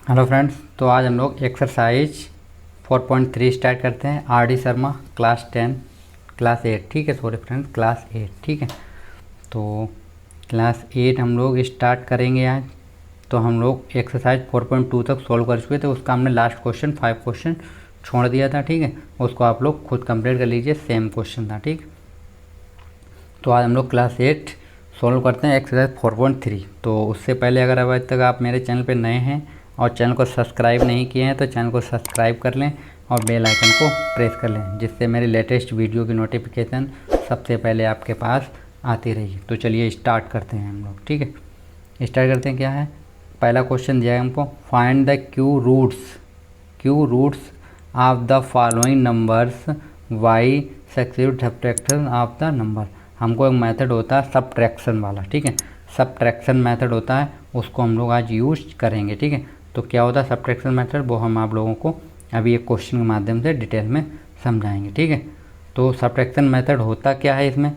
Hello friends, तो आज हम लोग एक्सरसाइज 4.3 स्टार्ट करते हैं। R D Sharma, class 10 class 8। ठीक है, सॉरी फ्रेंड्स, क्लास 8। ठीक है, तो क्लास 8 हम लोग स्टार्ट करेंगे आज। तो हम लोग एक्सरसाइज 4.2 तक सॉल्व कर चुके थे। उसका हमने लास्ट क्वेश्चन 5 क्वेश्चन छोड़ दिया था। ठीक है, उसको आप लोग खुद कंप्लीट कर लीजिए, सेम क्वेश्चन था। ठीक, तो आज हम लोग क्लास 8 सॉल्व करते हैं एक्सरसाइज 4.3। तो उससे पहले अगर अभी तक आप मेरे चैनल पर नए हैं और चैनल को सब्सक्राइब नहीं किए हैं तो चैनल को सब्सक्राइब कर लें और बेल आइकन को प्रेस कर लें, जिससे मेरे लेटेस्ट वीडियो की नोटिफिकेशन सबसे पहले आपके पास आती रही। तो चलिए स्टार्ट करते हैं हम लोग। ठीक है, स्टार्ट करते हैं। क्या है, पहला क्वेश्चन दिया है हमको, find the cube roots of the following numbers by successive subtraction of the number. हमको एक मेथड होता है सब्ट्रैक्शन वाला। ठीक है, सब्ट्रैक्शन मेथड होता है, उसको हम लोग आज यूज करेंगे। ठीक है, तो क्या होता है सब्ट्रैक्शन मेथड, वो हम आप लोगों को अभी एक क्वेश्चन के माध्यम से डिटेल में समझाएंगे। ठीक है, तो सब्ट्रैक्शन मेथड होता क्या है,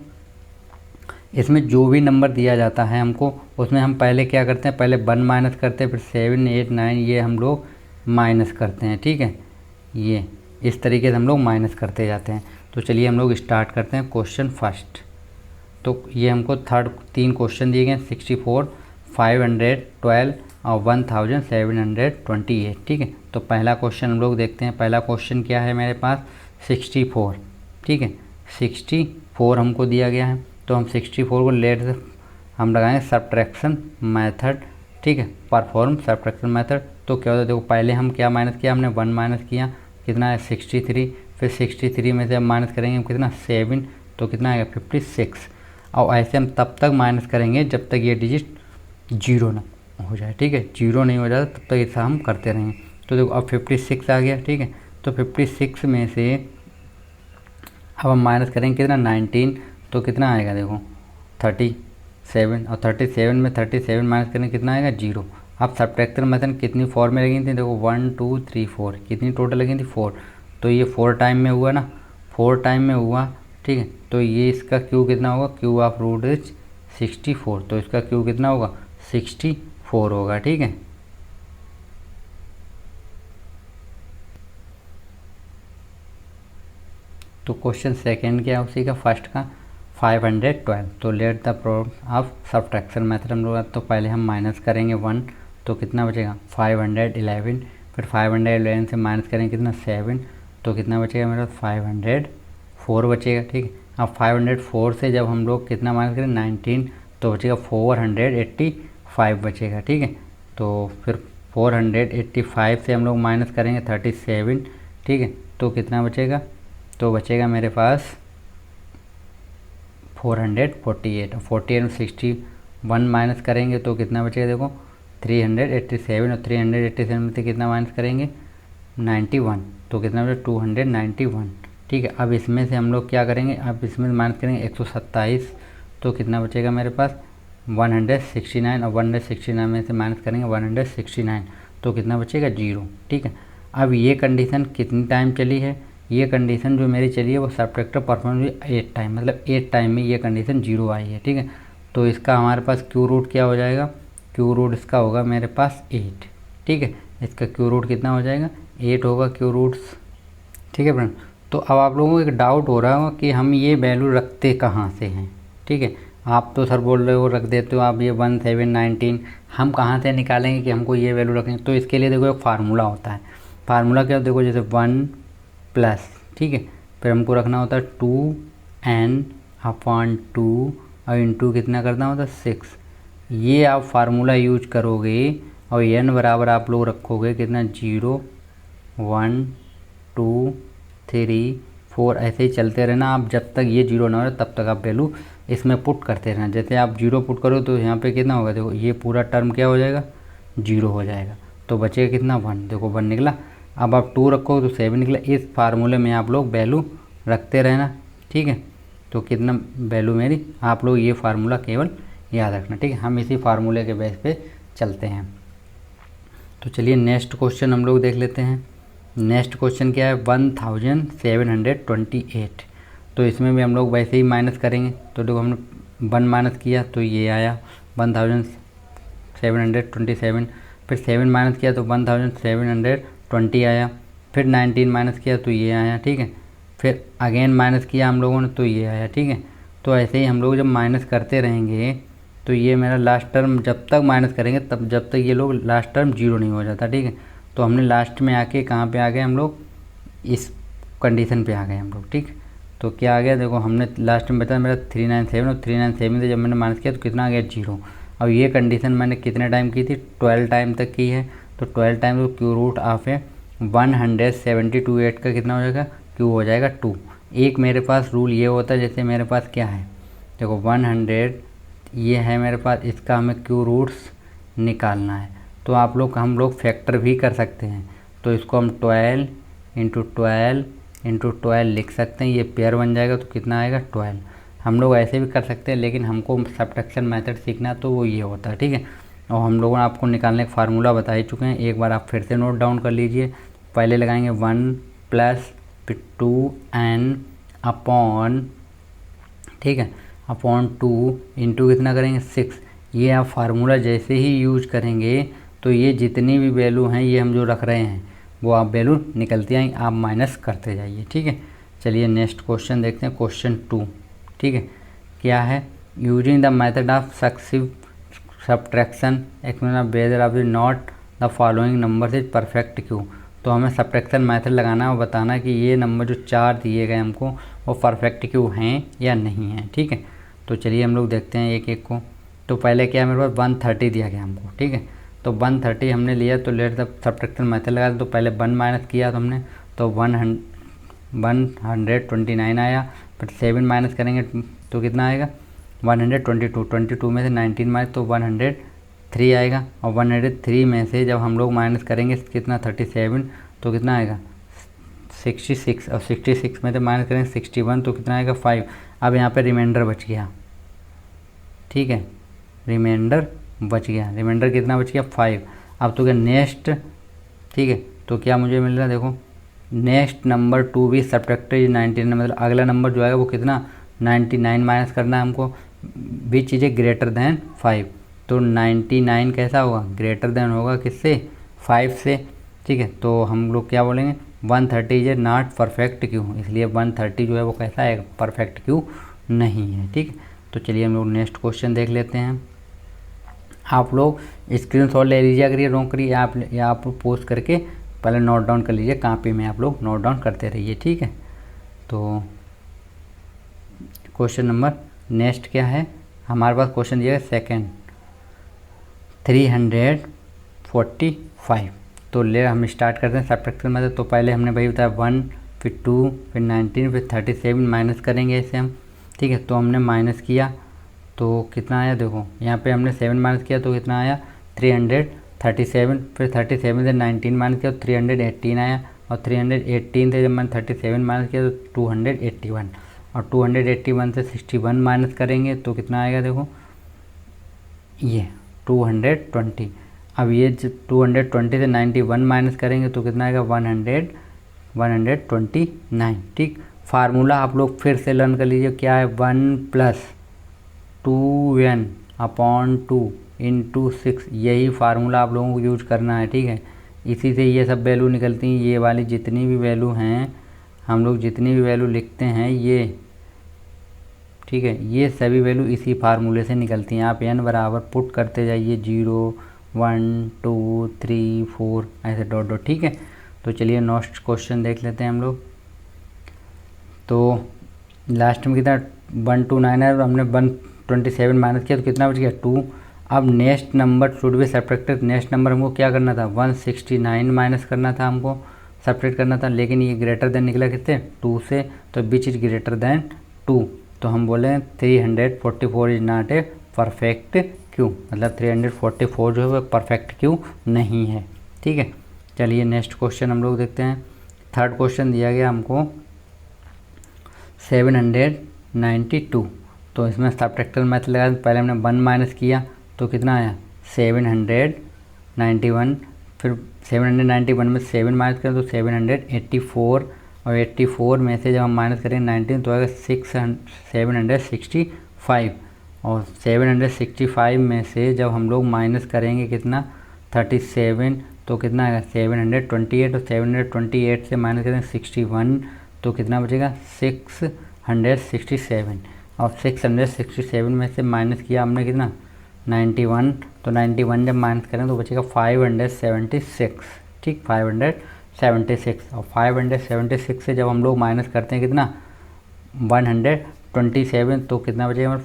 इसमें जो भी नंबर दिया जाता है हमको, उसमें हम पहले क्या करते हैं, पहले 1 माइनस करते हैं, फिर 7, 8, 9 ये हम लोग माइनस करते हैं। ठीक है, ये इस तरीके से हम लोग माइनस करते जाते हैं। तो चलिए हम लोग स्टार्ट करते हैं क्वेश्चन फर्स्ट। तो ये हमको तीन क्वेश्चन दिए गए, 64, 512 और 1728। ठीक है, तो पहला क्वेश्चन हम लोग देखते हैं। पहला क्वेश्चन क्या है मेरे पास, 64। ठीक है, 64 हमको दिया गया है, तो हम 64 को लेट से हम लगाएंगे सब्ट्रैक्शन मेथड। ठीक है, परफॉर्म सब्ट्रैक्शन मेथड। तो क्या होता है, देखो पहले हम क्या माइनस किया, हमने 1 माइनस किया, कितना है 63, फिर 63 में से हम माइनस करेंगे कितना 7, तो कितना आएगा 56। और ऐसे हम तब तक माइनस करेंगे जब तक ये डिजिट जीरो ना हो जाए। ठीक है, जीरो नहीं हो जाता तब तक ऐसा हम करते रहेंगे। तो देखो अब 56 आ गया। ठीक है, तो 56 में से अब हम माइनस करेंगे कितना 19, तो कितना आएगा देखो 37, और 37 में 37 माइनस करेंगे कितना आएगा 0। अब सब्ट्रैक्शन मेथड कितनी फॉर में लगी थी, देखो 1 2 3 4, कितनी टोटल लगी थी 4। तो ये 4 टाइम में हुआ ना, 4 टाइम में हुआ। ठीक है, तो ये इसका क्यू कितना होगा, क्यू ऑफ रूट इज 64, तो इसका क्यू कितना होगा 64 होगा। ठीक है, तो क्वेश्चन सेकेंड क्या है उसी का फर्स्ट का, 512। तो let the problem of subtraction method हम लोग, तो पहले हम माइनस करेंगे 1, तो कितना बचेगा 511, फिर 511 से माइनस करेंगे कितना 7, तो कितना बचेगा मेरा 504 बचेगा। ठीक है, अब 504 से जब हम लोग कितना माइनस करें 19, तो बचेगा 485 बचेगा। ठीक है, तो फिर 485 से हम लोग माइनस करेंगे 37। ठीक है, तो कितना बचेगा, तो बचेगा मेरे पास 448, और 48 में 61 माइनस करेंगे तो कितना बचेगा देखो 387, और 387 में से कितना माइनस करेंगे 91, तो कितना बचेगा 291। ठीक है, अब इसमें से हम लोग क्या करेंगे, अब इसमें माइनस करेंगे 127, तो कितना बचेगा मेरे पास 169, और 169 में से माइनस करेंगे 169, तो कितना बचेगा 0। ठीक है, अब ये कंडीशन कितनी टाइम चली है, ये कंडीशन जो मेरी चली है वो सब्ट्रैक्टर परफॉर्म हुई 8 टाइम, मतलब 8 टाइम में ये कंडीशन 0 आई है। ठीक है, तो इसका हमारे पास क्यू रूट क्या हो जाएगा, क्यू रूट इसका होगा मेरे पास 8। ठीक है, इसका क्यू रूट कितना हो जाएगा 8 होगा क्यू रूट्स। ठीक है फ्रेंड, तो अब आप लोगों को एक डाउट हो रहा होगा कि हम ये वैल्यू रखते कहाँ से हैं। ठीक है, आप तो सर बोल रहे हो रख देते हो आप ये 1 7 19, हम कहाँ से निकालेंगे कि हमको ये वैल्यू रखें। तो इसके लिए देखो एक फार्मूला होता है। फार्मूला क्या, देखो जैसे 1 प्लस, ठीक है, फिर हमको रखना होता है 2n/2 और इंटू कितना करना होता है 6। ये आप फार्मूला यूज करोगे और n बराबर आप लोग रखोगे कितना 0 1 2 3 4, ऐसे ही चलते रहना आप, जब तक ये 0 ना हो तब तक आप वैल्यू इसमें पुट करते रहना। जैसे आप 0 पुट करो तो यहाँ पे कितना होगा, देखो ये पूरा टर्म क्या हो जाएगा 0 हो जाएगा, तो बचेगा कितना 1, देखो 1 निकला। अब आप 2 रखो तो 7 निकला। इस फार्मूले में आप लोग वैल्यू रखते रहना। ठीक है, तो कितना वैल्यू मेरी, आप लोग ये फार्मूला केवल याद रखना। ठीक है, हम इसी फार्मूले के बेस पे चलते हैं। तो चलिए नेक्स्ट क्वेश्चन हम लोग देख लेते हैं। नेक्स्ट क्वेश्चन क्या है 1728। तो इसमें भी हम लोग वैसे ही माइनस करेंगे। तो देखो हमने 1 माइनस किया तो ये आया 1727, फिर 7 माइनस किया तो 1720 आया, फिर 19 माइनस किया तो ये आया, ठीक है। फिर अगेन माइनस किया हम लोगों ने तो ये आया, ठीक है। तो ऐसे ही हम लोग जब माइनस करते रहेंगे तो ये मेरा लास्ट टर्म जब तक माइनस करेंगे तब जब तक ये लोग लास्ट टर्म 0 नहीं हो जाता, ठीक है। तो हमने लास्ट में आके कहाँ पे आ गए हम लोग, इस कंडीशन पे आ गए हम लोग, ठीक। तो क्या आ गया देखो, हमने लास्ट में बताया मेरा 397 और 397 से जब मैंने माइनस किया तो कितना आ गया 0। अब ये कंडीशन मैंने कितने टाइम की थी, 12 टाइम तक की है। तो 12 टाइम तो क्यू रूट ऑफ है 172 का कितना हो जाएगा, क्यू हो जाएगा 2। एक मेरे पास रूल ये होता है, जैसे मेरे पास क्या है देखो 100 ये है मेरे पास, इसका हमें क्यू रूट्स निकालना है। तो हम लोग फैक्टर भी कर सकते हैं। तो इसको हम 12 इंटू 12 लिख सकते हैं, ये पेयर बन जाएगा तो कितना आएगा 12। हम लोग ऐसे भी कर सकते हैं, लेकिन हमको सब्ट्रैक्शन मेथड सीखना तो वो ये होता है, ठीक है। और हम लोगों ने आपको निकालने का फार्मूला बता ही चुके हैं, एक बार आप फिर से नोट डाउन कर लीजिए। पहले लगाएंगे 1 प्लस फिर 2n अपॉन, ठीक है, अपॉन 2 इंटू कितना करेंगे 6। ये आप फार्मूला जैसे ही यूज करेंगे तो ये जितनी भी वैल्यू हैं ये हम जो रख रहे हैं वो आप वैल्यू निकलती आएंगी, आप माइनस करते जाइए, ठीक है। चलिए नेक्स्ट क्वेश्चन देखते हैं, क्वेश्चन 2, ठीक है। क्या है, using the method of successive subtraction explain whether of the not the following number is perfect cube. तो हमें सब्ट्रैक्शन मेथड लगाना और बताना कि ये नंबर जो 4 दिए गए हमको वो परफेक्ट क्यू हैं या नहीं हैं, ठीक है। तो चलिए हम लोग देखते हैं एक एक को। तो पहले क्या मेरे पास 130 दिया गया हमको, ठीक है। तो 130 हमने लिया तो लेट द सब्ट्रैक्शन मेथड लगा, तो पहले 1 माइनस किया तो हमने तो 129 आया। फिर 7 माइनस करेंगे तो कितना आएगा 122 में से 19 माइनस तो 103 आएगा। और 103 में से जब हम लोग माइनस करेंगे कितना 37 तो कितना आएगा 66, और 66 में से माइनस करेंगे 61 तो कितना आएगा 5। अब यहाँ पे रिमाइंडर बच गया, ठीक है, रिमाइंडर बच गया, रिमाइंडर कितना बच गया 5। अब तो क्या नेक्स्ट, ठीक है, तो क्या मुझे मिल रहा है देखो, नेक्स्ट नंबर 2 भी सब्ट्रैक्टेड 19, मतलब अगला नंबर जो आएगा वो कितना 99 माइनस करना है हमको, भी चीज़ें ग्रेटर दैन 5। तो 99 कैसा होगा, ग्रेटर दैन होगा किससे 5 से, ठीक है। तो हम लोग क्या बोलेंगे 130 इज नॉट परफेक्ट क्यू, इसलिए 130 जो है वो कैसा है परफेक्ट क्यू नहीं है, ठीक है। तो चलिए हम लोग नेक्स्ट क्वेश्चन देख लेते हैं। आप लोग स्क्रीनशॉट ले लीजिए, अगर ये रॉन्ग करिए आप पोस्ट करके पहले नोट डाउन कर लीजिए, कॉपी में आप लोग नोट डाउन करते रहिए, ठीक है। तो क्वेश्चन नंबर नेक्स्ट क्या है हमारे पास, क्वेश्चन दिया है सेकेंड 345। तो ले हम स्टार्ट करते हैं सब्ट्रैक्शन मेथड। तो पहले हमने भाई बताया 1 फिर 2 फिर 19 फिर 37 माइनस करेंगे ऐसे हम, ठीक है। तो हमने माइनस किया तो कितना आया देखो, यहाँ पे हमने 7 माइनस किया तो कितना आया 337, फिर 37 से 19 माइनस किया तो 318 आया, और 318 से जब मैंने 37 माइनस किया तो 281, और 281 से 61 माइनस करेंगे तो कितना आएगा देखो ये 220। अब ये 220 से 91 माइनस करेंगे तो कितना आएगा 129, ठीक। फार्मूला आप लोग फिर से लर्न कर लीजिए, क्या है 1 प्लस 2n अपॉन 2 इंटू 6, यही फार्मूला आप लोगों को यूज करना है, ठीक है। इसी से ये सब वैल्यू निकलती हैं, ये वाली जितनी भी वैल्यू हैं हम लोग जितनी भी वैल्यू लिखते हैं ये, ठीक है, ये सभी वैल्यू इसी फार्मूले से निकलती हैं। आप n बराबर पुट करते जाइए 0 1 2 3 4 ऐसे डॉट डॉट, ठीक है। तो चलिए नेक्स्ट क्वेश्चन देख लेते हैं हम लोग। तो लास्ट में कितना 129 है, हमने 127 माइनस किया तो कितना बच गया 2। अब next number should be subtracted, next number हमको क्या करना था 169 माइनस करना था हमको, सब्ट्रैक्ट करना था, लेकिन ये ग्रेटर देन निकला कितने 2 से, तो विच इज ग्रेटर देन 2। तो हम बोले 344 is not a perfect cube, मतलब 344 जो है वो परफेक्ट क्यू नहीं है, ठीक है। चलिए नेक्स्ट क्वेश्चन हम लोग देखते हैं। थर्ड क्वेश्चन दिया गया हमको 792। तो इसमें सब्ट्रैक्टर मेथड लगा, पहले हमने 1 माइनस किया तो कितना आया 791, फिर 791 में 7 माइनस करें तो 784, और 84 में से जब हम माइनस करेंगे 19 तो आएगा 765, और 765 में से जब हम लोग माइनस करेंगे कितना 37 तो कितना आएगा 728, और 728 से माइनस करेंगे 61 तो कितना बचेगा 667, और 667 में से माइनस किया हमने कितना 91, तो 91 जब माइनस करें तो बचेगा 576, ठीक 576, और 576 से जब हम लोग माइनस करते हैं कितना 127 तो कितना बचेगा हमारा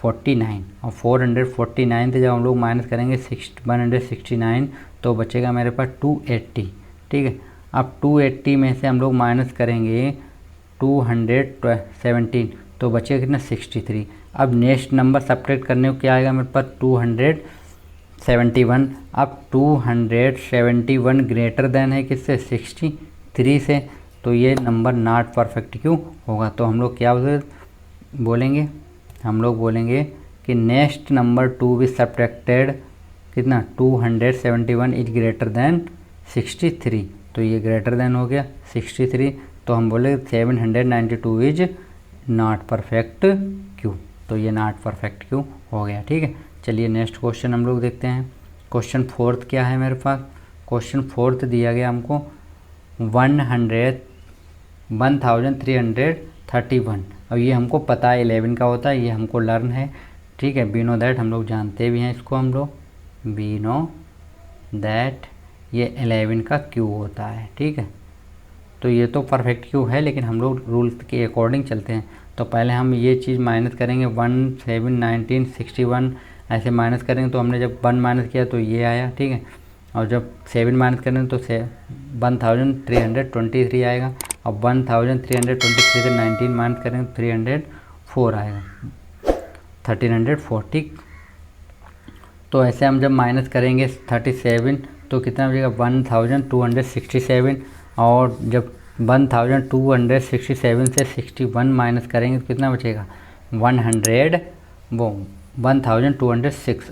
449, और 449 से जब हम लोग माइनस करेंगे 169 तो बचेगा मेरे पास 280, ठीक है। अब 280 में से हम लोग माइनस करेंगे 217 तो बचेगा कितना 63। अब नेक्स्ट नंबर सब्ट्रैक्ट करने को क्या आएगा मेरे पास 271। अब 271 ग्रेटर देन है किससे 63 से, तो ये नंबर नॉट परफेक्ट क्यों होगा। तो हम लोग क्या बोलेंगे, हम लोग बोलेंगे कि next number to be subtracted कितना 271 इज ग्रेटर देन 63, तो ये ग्रेटर देन हो गया 63, तो हम बोले 792 इज नॉट परफेक्ट क्यों, तो ये नॉट परफेक्ट क्यों हो गया, ठीक है। चलिए नेक्स्ट क्वेश्चन हम लोग देखते हैं। क्वेश्चन फोर्थ क्या है मेरे पास, क्वेश्चन फोर्थ दिया गया हमको 1331। अब ये हमको पता है 11 का होता है, ये हमको लर्न है, ठीक है। वी नो दैट, हम लोग जानते भी हैं इसको, हम लोग वी नो दैट ये 11 का क्यू होता है, ठीक है। तो ये तो परफेक्ट क्यू है, लेकिन हम लोग रूल्स के अकॉर्डिंग चलते हैं। तो पहले हम ये चीज़ माइनस करेंगे 1 7 19 61 ऐसे माइनस करेंगे, तो हमने जब 1 माइनस किया तो ये आया, ठीक है। और जब 7 माइनस करेंगे तो 1323 आएगा, और 1323 से 19 माइनस करेंगे तो 304 आएगा, 1304, ठीक। तो ऐसे हम जब माइनस करेंगे 37 तो कितना बचेगा 1267, और जब 1267 से 61 माइनस करेंगे तो कितना बचेगा 1206,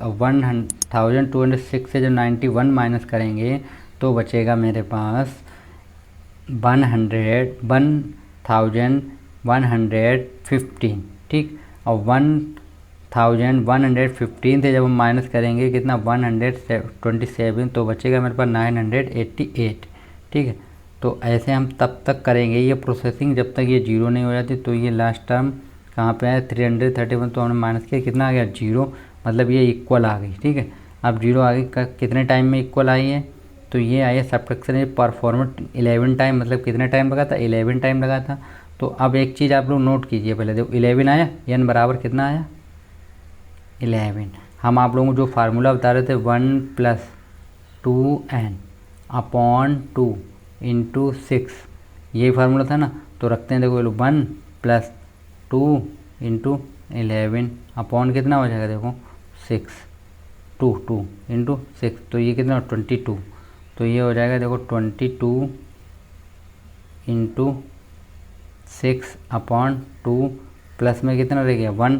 और 1206 से जब 91 माइनस करेंगे तो बचेगा मेरे पास 1115, ठीक। और 1115 से जब हम माइनस करेंगे कितना 127 तो बचेगा मेरे पास 988, ठीक है। तो ऐसे हम तब तक करेंगे ये प्रोसेसिंग जब तक ये जीरो नहीं हो जाती। तो ये लास्ट टर्म कहाँ पे है 331, तो हमने माइनस किया कितना आ गया 0, मतलब ये इक्वल आ गई, ठीक है। अब 0 आ गई कितने टाइम में इक्वल आई है, तो ये आई है सब्ट्रैक्शन परफॉर्मेंट 11 टाइम, मतलब कितने टाइम लगा था 11 टाइम लगा था। तो अब एक चीज़ आप लोग नोट कीजिए, पहले देखो 11 आया, n बराबर कितना आया 11। हम आप लोगों को जो फार्मूला बता रहे थे 1 + 2n/2 × 6, यही फार्मूला था ना। तो रखते हैं, देखो 1 + 2 × 11 अपॉन कितना हो जाएगा देखो 6, 2 × 6, तो ये कितना 22, तो ये हो जाएगा देखो 22 × 6/2 प्लस में कितना रह गया 1,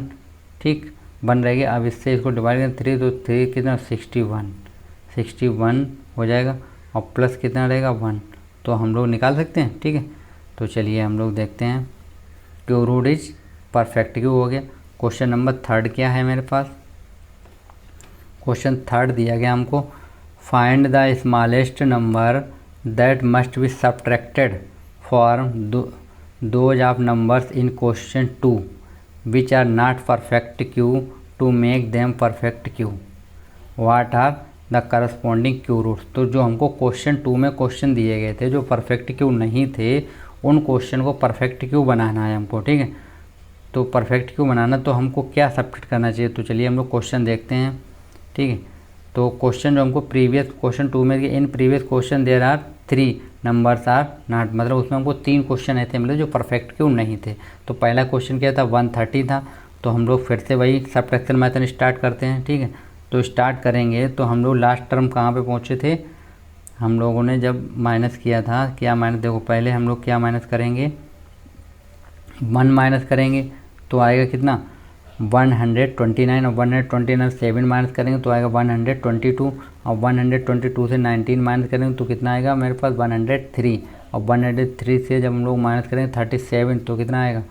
ठीक 1 रह गया। अब इससे इसको डिवाइड करें 3, तो 3 कितना 61 हो जाएगा, और प्लस कितना रहेगा 1, तो हम लोग निकाल सकते हैं, ठीक है। तो चलिए हम लोग देखते हैं cube root is perfect cube हो गया। क्वेश्चन नंबर थर्ड क्या है मेरे पास, क्वेश्चन थर्ड दिया गया हमको find the smallest number that must be subtracted from those of numbers in question 2 which are not perfect cube to make them perfect cube, what are the corresponding cube roots. तो जो हमको question 2 में question दिए गए थे जो perfect cube नहीं थे, उन क्वेश्चन को परफेक्ट क्यू बनाना है हमको, ठीक है। तो परफेक्ट क्यू बनाना तो हमको क्या सब्ट्रैक्ट करना चाहिए, तो चलिए हम लोग क्वेश्चन देखते हैं, ठीक है। तो क्वेश्चन जो हमको प्रीवियस क्वेश्चन 2 में in previous question there are 3 numbers are not, मतलब उसमें हमको 3 क्वेश्चन ऐसे मिले जो परफेक्ट क्यू नहीं थे। तो पहला क्वेश्चन क्या था 130 था, तो हम लोग फिर से वही सब्ट्रैक्शन मेथड स्टार्ट करते हैं, ठीक है। तो स्टार्ट करेंगे तो हम लोग लास्ट टर्म कहाँ पे पहुँचे थे, हम लोगों ने जब माइनस किया था, क्या माइनस, देखो पहले हम लोग क्या माइनस करेंगे 1 माइनस करेंगे तो आएगा कितना 129, और 129 7 माइनस करेंगे तो आएगा 122, और 122 से 19 माइनस करेंगे तो कितना आएगा मेरे पास 103, और 103 से जब हम लोग माइनस करेंगे 37 तो कितना आएगा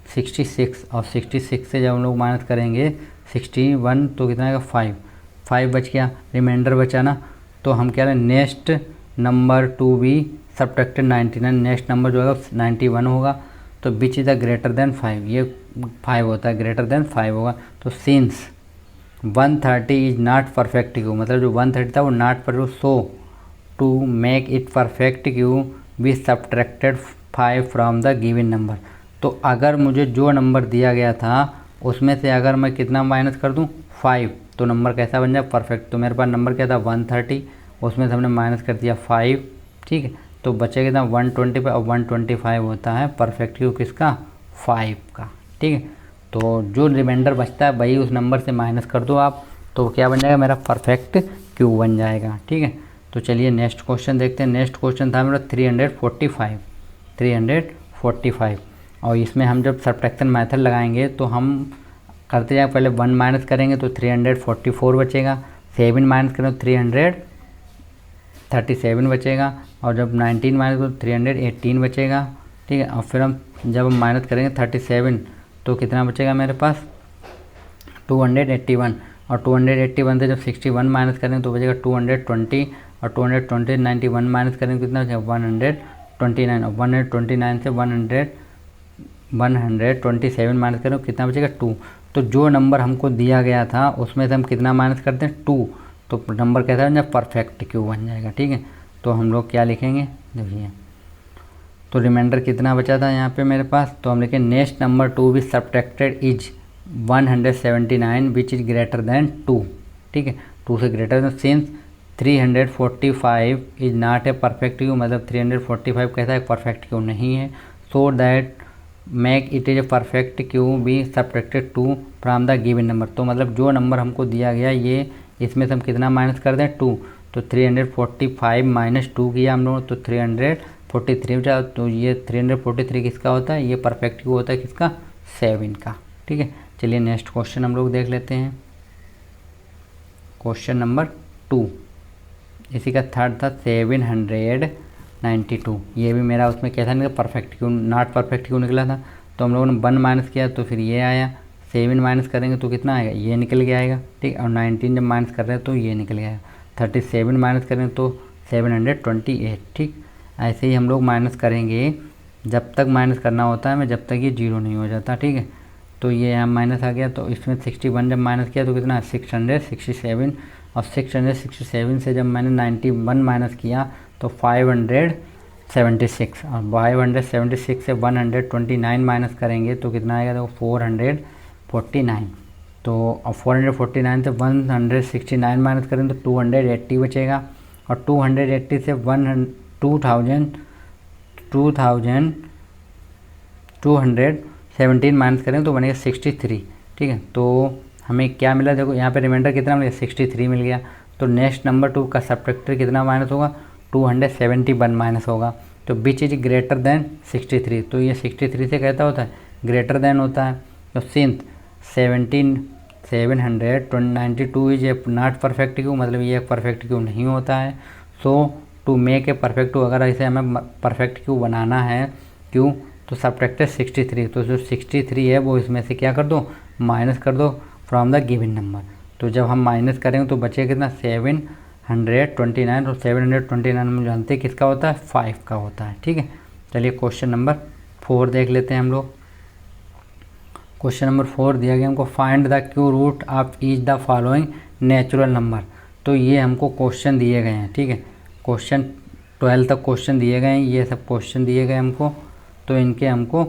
66, और 66 से जब हम लोग माइनस करेंगे 61 तो कितना आएगा 5, 5 बच गया, रिमाइंडर बचा ना, तो हम क्या करें, next number to be subtracted 99, next number जो होगा 91 होगा। तो which is the greater than 5, ये 5 होता है, ग्रेटर देन 5 होगा। तो since 130 is not perfect cube, मतलब जो 130 था वो not perfect, so to make it perfect cube be subtracted 5 from the given number. तो अगर मुझे जो नंबर दिया गया था उसमें से अगर मैं कितना माइनस कर दूं, 5, तो नंबर कैसा बन जाए, परफेक्ट। तो मेरे पास नंबर क्या था 130, उसमें से हमने माइनस कर दिया 5, ठीक है, तो बचेगा कितना 125, और 125 होता है परफेक्ट क्यू किसका, 5 का, ठीक है। तो जो रिमाइंडर बचता है वही उस नंबर से माइनस कर दो आप, तो क्या बन जाएगा, मेरा परफेक्ट क्यू बन जाएगा, ठीक है। तो चलिए नेक्स्ट क्वेश्चन देखते हैं। नेक्स्ट क्वेश्चन था मेरा 345, और इसमें हम जब सब्ट्रैक्शन मेथड लगाएंगे तो हम करते जाए, पहले 1 माइनस करेंगे तो 344 बचेगा, 7 माइनस करें तो 337 बचेगा, और जब 19 माइनस करें तो 318 बचेगा, ठीक है। और फिर हम जब हम माइनस करेंगे 37 तो कितना बचेगा मेरे पास 281, और 281 से जब 61 माइनस करेंगे तो बचेगा 220, और 220 91 माइनस करेंगे कितना बचेगा 129, और 129 से 127 माइनस करें तो कितना बचेगा 2। तो जो नंबर हमको दिया गया था उसमें से हम कितना माइनस करते हैं 2, तो नंबर कैसा बन जाएगा, परफेक्ट क्यू बन जाएगा, ठीक है। तो हम लोग क्या लिखेंगे, देखिए, तो रिमाइंडर कितना बचा था यहाँ पे मेरे पास, तो हम लिखें next number to be subtracted is 179 which is greater than 2, ठीक है, 2 से greater than, since 345 is not a perfect cube, मतलब 345 कैसा है, परफेक्ट क्यू नहीं है, so that make it is a perfect cube be subtracted 2 from the given number. तो मतलब जो नंबर हमको दिया गया ये, इसमें से हम कितना माइनस कर दें 2, तो 345 माइनस 2 किया हम लोग तो 343 बचा। तो ये 343 किसका होता है, ये परफेक्ट क्यू होता है किसका, 7 का, ठीक है। चलिए नेक्स्ट क्वेश्चन हम लोग देख लेते हैं, क्वेश्चन नंबर 2, इसी का थर्ड था 792, ये भी मेरा उसमें कैसा निकला, perfect Q, not perfect Q निकला था। तो हम लोगों ने 1 माइनस किया तो फिर ये आया, 7 माइनस करेंगे तो कितना आएगा, ये निकल के आएगा, ठीक, और 19 जब माइनस कर रहे हैं तो ये निकल गया, 37 माइनस करें तो 728, ठीक। ऐसे ही हम लोग माइनस करेंगे जब तक माइनस करना होता है, मैं जब तक ये 0 नहीं हो जाता, ठीक है। तो ये यहाँ माइनस आ गया, तो इसमें 61 जब माइनस किया तो कितना 667, और 667 से जब मैंने 91 माइनस किया तो 576, और 576 से 129 माइनस करेंगे तो कितना आएगा, तो 449, तो और 449 से 169 माइनस करें तो 280 बचेगा, और 280 से 2217 माइनस करें तो बनेगा 63, ठीक है। तो हमें क्या मिला, देखो यहाँ पे रिमाइंडर कितना मिला, 63 मिल गया। तो नेक्स्ट नंबर 2 का सब्ट्रैक्टर कितना माइनस होगा, 271 माइनस होगा। तो विच इज ग्रेटर देन 63, तो ये 63 से कहता होता है ग्रेटर देन होता है। तो since 792 is a not perfect cube, मतलब ये एक परफेक्ट क्यू नहीं होता है। So to make a perfect cube, अगर इसे हमें परफेक्ट क्यू बनाना है क्यू, तो सब्ट्रैक्टेड 63, तो जो 63 है वो इसमें से क्या कर दो, माइनस कर दो फ्रॉम द गिवन नंबर। तो जब हम माइनस करेंगे तो बचेगा कितना 729, और 729 हम जानते हैं किसका होता है, 5 का होता है, ठीक है। चलिए क्वेश्चन नंबर 4 देख लेते हैं हम लोग। क्वेश्चन नंबर 4 दिया गया हमको, find the cube root of each the following natural number. तो ये हमको क्वेश्चन दिए गए हैं, ठीक है, क्वेश्चन 12 तक क्वेश्चन दिए गए हैं, ये सब क्वेश्चन दिए गए हमको, तो इनके हमको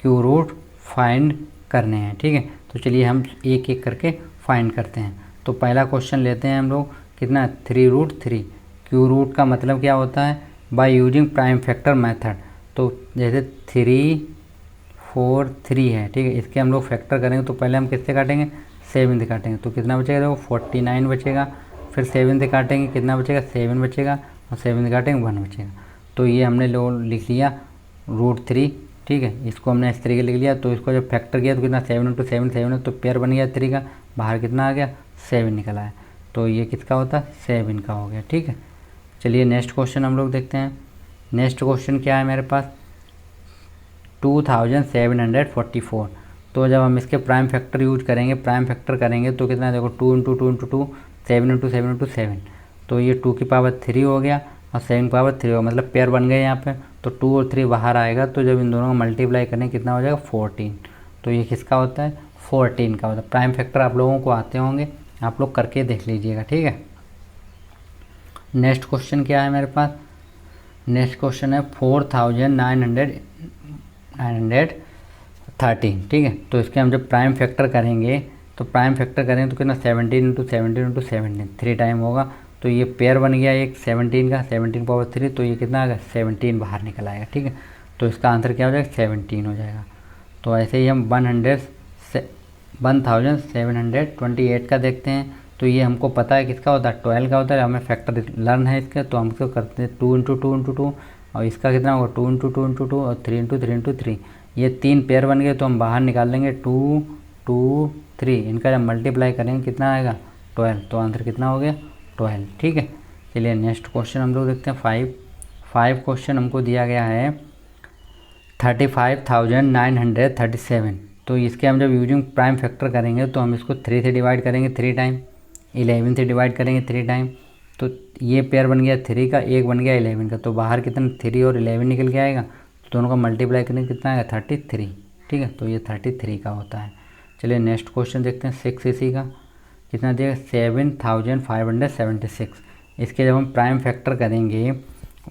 क्यू रूट फाइंड करने हैं, ठीक है। तो चलिए हम एक एक करके फाइंड करते हैं। तो पहला क्वेश्चन लेते हैं हम लोग, कितना 3√3। क्यू रूट का मतलब क्या होता है, by using prime factor method. तो जैसे 3, 4, 3 है, ठीक है, इसके हम लोग फैक्टर करेंगे तो पहले हम किससे काटेंगे, 7 से काटेंगे, तो कितना बचेगा, देखो 49 बचेगा। फिर 7 से काटेंगे, कितना बचेगा, 7 बचेगा, और 7 से काटेंगे 1 बचेगा। तो ये हमने लिख लिया √3, ठीक है, इसको हमने इस तरीके लिख लिया। तो इसको जब फैक्टर किया तो कितना 7 × 7 7 है, तो पेयर बन गया 3 का, बाहर कितना आ गया 7 निकला है, तो ये किसका होता है, 7 का हो गया, ठीक है। चलिए नेक्स्ट क्वेश्चन हम लोग देखते हैं। नेक्स्ट क्वेश्चन क्या है मेरे पास, 2744। तो जब हम इसके प्राइम फैक्टर यूज करेंगे, प्राइम फैक्टर करेंगे तो कितना, देखो 2 × 2 × 2 7 इंटू 7 इंटू 7, तो ये 2 की पावर 3 हो गया और 7 की पावर 3 हो गया, मतलब पेयर बन गए यहाँ पे। तो 2 और 3 बाहर आएगा, तो जब इन दोनों को मल्टीप्लाई करें कितना हो जाएगा 14। तो ये किसका होता है 14 का होता है। प्राइम फैक्टर आप लोगों को आते होंगे, आप लोग करके देख लीजिएगा, ठीक है। नेक्स्ट क्वेश्चन क्या है मेरे पास, नेक्स्ट क्वेश्चन है 4913, ठीक है। तो इसके हम जब प्राइम फैक्टर करेंगे तो कितना 17 इंटू 17 इंटू 17 3 टाइम होगा। तो ये पेयर बन गया एक 17 का, 17 पावर 3, तो ये कितना आ गया 17 बाहर निकल आएगा, ठीक है। तो इसका आंसर क्या हो जाएगा 17 हो जाएगा। तो ऐसे ही हम 1728 का देखते हैं। तो ये हमको पता है किसका होता है 12 का होता है, हमें फैक्टर लर्न है इसका, तो हम इसको करते हैं 2 इंटू 2 इंटू 2, और इसका कितना होगा 2 इंटू 2 इंटू 2 और 3 इंटू 3 इंटू 3। ये 3 पेयर बन गए, तो हम बाहर निकाल लेंगे 2 2 3, इनका जब मल्टीप्लाई करेंगे कितना आएगा 12, तो आंसर कितना हो गया 12, ठीक है। चलिए नेक्स्ट क्वेश्चन हम लोग देखते हैं 5 क्वेश्चन हमको दिया गया है 35,937। तो इसके हम जब यूजिंग प्राइम फैक्टर करेंगे तो हम इसको 3 से डिवाइड करेंगे 3 टाइम, 11 से डिवाइड करेंगे 3 टाइम। तो ये पेयर बन गया 3 का, एक बन गया 11 का, तो बाहर कितना 3 और 11 निकल के आएगा, तो दोनों का मल्टीप्लाई करेंगे कितना आएगा 33, ठीक है। तो ये 33 का होता है। चलिए नेक्स्ट क्वेश्चन देखते हैं 6 इसी का कितना दिया 7576। इसके जब हम प्राइम फैक्टर करेंगे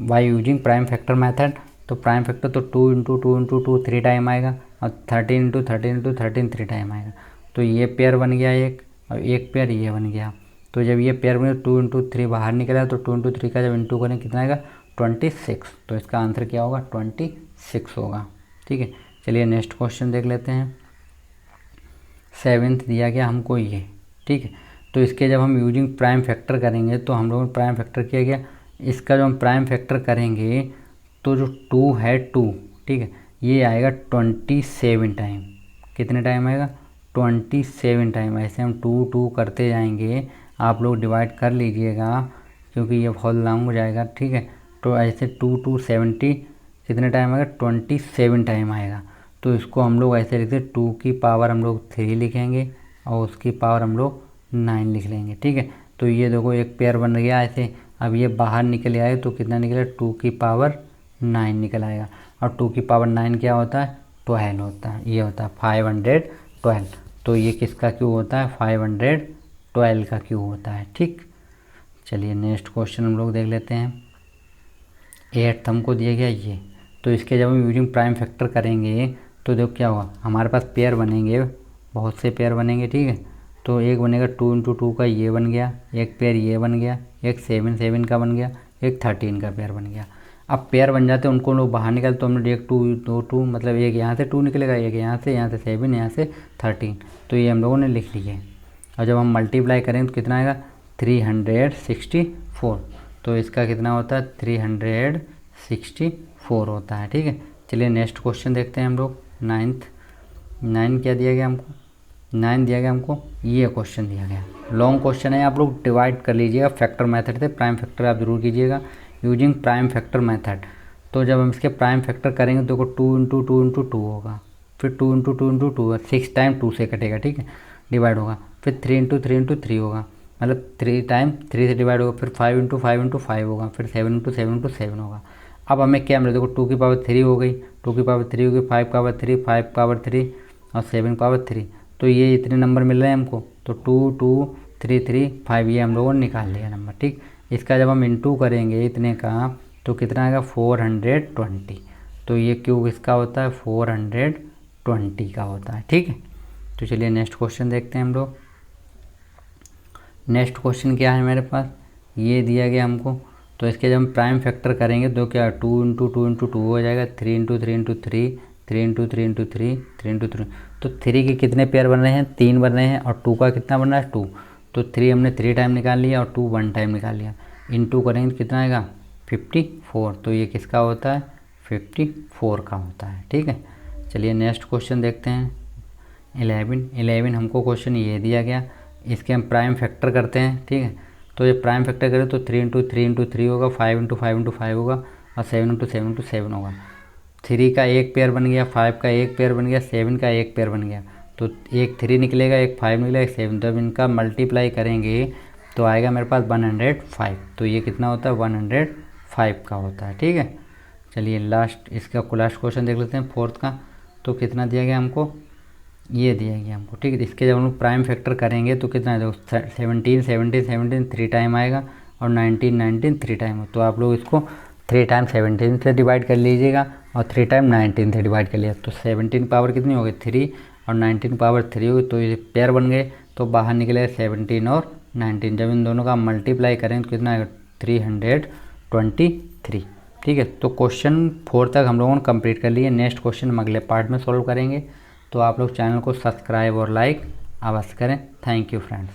by using prime factor method, तो प्राइम फैक्टर तो 2 इंटू 2 इंटू 2 3 टाइम आएगा, और 13 इंटू 13 इंटू 13 3 टाइम आएगा। तो ये पेयर बन गया एक, और एक पेयर ये बन गया। तो जब ये पेयर बने 2 इंटू 3 बाहर निकला, तो 2 इंटू 3 का जब इंटू करें कितना आएगा 26। तो इसका आंसर क्या होगा 26 होगा, ठीक है। चलिए नेक्स्ट क्वेश्चन देख लेते हैं। 7th दिया गया हमको ये, ठीक है। तो इसके जब हम यूजिंग प्राइम फैक्टर करेंगे, तो हम लोगों ने प्राइम फैक्टर किया गया, इसका जो हम प्राइम फैक्टर करेंगे तो जो 2 है 2, ठीक है, ये आएगा 27 टाइम। कितने टाइम आएगा 27 टाइम। ऐसे हम 2 2 करते जाएंगे, आप लोग डिवाइड कर लीजिएगा क्योंकि ये बहुत लॉन्ग हो जाएगा, ठीक है। तो ऐसे 2 2 70 कितने टाइम आएगा 27 टाइम आएगा। तो इसको हम लोग ऐसे लिखते 2 की पावर हम लोग 3 लिखेंगे और उसकी पावर हम लोग 9 लिख लेंगे, ठीक है। तो ये देखो एक पेयर बन गया ऐसे, अब ये बाहर निकल आए तो कितना निकला 2 की पावर 9 निकल आएगा। और 2 की पावर 9 क्या होता है 12 होता है, ये होता है 512। तो ये किसका क्यों होता है 512 का क्यों होता है, ठीक। चलिए नेक्स्ट क्वेश्चन हम लोग देख लेते हैं। 8th हमको दिया गया ये, तो इसके जब हम यूजिंग प्राइम फैक्टर करेंगे तो देखो क्या होगा, हमारे पास पेयर बनेंगे, बहुत से पेयर बनेंगे, ठीक है। तो एक बनेगा 2 इंटू 2 का ये बन गया, एक पेयर ये बन गया, एक 7 7 का बन गया, एक 13 का पेयर बन गया। अब पेयर बन जाते हैं उनको लोग बाहर निकाल, तो हमने एक 2 2 2 मतलब एक यहाँ से 2 निकलेगा, एक यहाँ से 7, यहाँ से 13। तो ये हम लोगों ने लिख लिए। और जब हम मल्टीप्लाई करें तो कितना आएगा 364। तो इसका कितना होता है 364 होता है, ठीक है। चलिए नेक्स्ट क्वेश्चन देखते हैं हम लोग 9th। 9 क्या दिया गया हमको 9 दिया गया हमको ये क्वेश्चन दिया गया, लॉन्ग क्वेश्चन है, आप लोग डिवाइड कर लीजिएगा फैक्टर मेथड से। प्राइम फैक्टर आप जरूर कीजिएगा यूजिंग प्राइम फैक्टर मेथड। तो जब हम इसके प्राइम फैक्टर करेंगे तो 2 इंटू 2 इंटू 2 होगा, फिर 2 इंटू 2 इंटू 2, 6 टाइम 2 से कटेगा, ठीक है, डिवाइड होगा। फिर 3 इंटू 3 इंटू 3 होगा, मतलब 3 टाइम 3 से डिवाइड होगा। फिर 5 इंटू 5 इंटू 5 होगा, फिर 7 इंटू 7 इंटू 7 होगा। अब हमें क्या मिला देखो 2 की पावर 3 हो गई, 2 की पावर 3 हो गई, 5 पावर 3, 5 पावर 3 और 7 पावर 3। तो ये इतने नंबर मिल रहे हैं हमको, तो 2 2 3 3 5 ये हम लोगों ने निकाल लिया नंबर, ठीक। इसका जब हम इंटू करेंगे इतने का तो कितना आएगा 420। तो ये क्यूब इसका होता है 420 का होता है, ठीक है। तो चलिए नेक्स्ट क्वेश्चन देखते हैं हम लोग। नेक्स्ट क्वेश्चन क्या है मेरे पास ये दिया गया हमको, तो इसके जब हम प्राइम फैक्टर करेंगे तो क्या 2 इंटू 2 इंटू 2 हो जाएगा, 3 into 3 into 3, 3 into 3 into 3, 3 into 3। तो 3 के कितने पेयर बन रहे हैं 3 बन रहे हैं, और 2 का कितना बन रहा है 2। तो 3 हमने 3 टाइम निकाल लिया और 2 1 टाइम निकाल लिया, इंटू करेंगे तो कितना आएगा 54। तो ये किसका होता है 54 का होता है, ठीक है। चलिए नेक्स्ट क्वेश्चन देखते हैं 11 हमको क्वेश्चन ये दिया गया, इसके हम प्राइम फैक्टर करते हैं, ठीक है। तो ये प्राइम फैक्टर करें तो 3 इंटू 3 इंटू 3 होगा, 5 इंटू 5 इंटू 5 होगा, और 7 इंटू 7 इंटू 7 होगा। 3 का एक पेयर बन गया, 5 का एक पेयर बन गया, 7 का एक पेयर बन गया। तो एक 3 निकलेगा, एक 5 निकलेगा, एक 7। जब इनका मल्टीप्लाई करेंगे तो आएगा मेरे पास 105। तो ये कितना होता है 105 का होता है। ठीक है, चलिए लास्ट इसका लास्ट क्वेश्चन देख लेते हैं फोर्थ का। तो कितना दिया गया हमको, ये दिया गया हमको। ठीक है, इसके जब हम लोग प्राइम फैक्टर करेंगे तो कितना है, 17 17 17 3 टाइम आएगा और 19 19 3 टाइम। तो आप लोग इसको 3 टाइम 17 से डिवाइड कर लीजिएगा और 3 टाइम 19 से डिवाइड कर लिया। तो 17 पावर कितनी हो गई 3 और 19 पावर 3 होगी। तो ये पेयर बन गए, तो बाहर निकले 17 और 19। जब इन दोनों का मल्टीप्लाई करें तो कितना आएगा 323। ठीक है, तो क्वेश्चन 4 तक हम लोगों ने कंप्लीट कर लिए। नेक्स्ट क्वेश्चन हम अगले पार्ट में सॉल्व करेंगे। तो आप लोग चैनल को सब्सक्राइब और लाइक अवश्य करें। Thank you friends.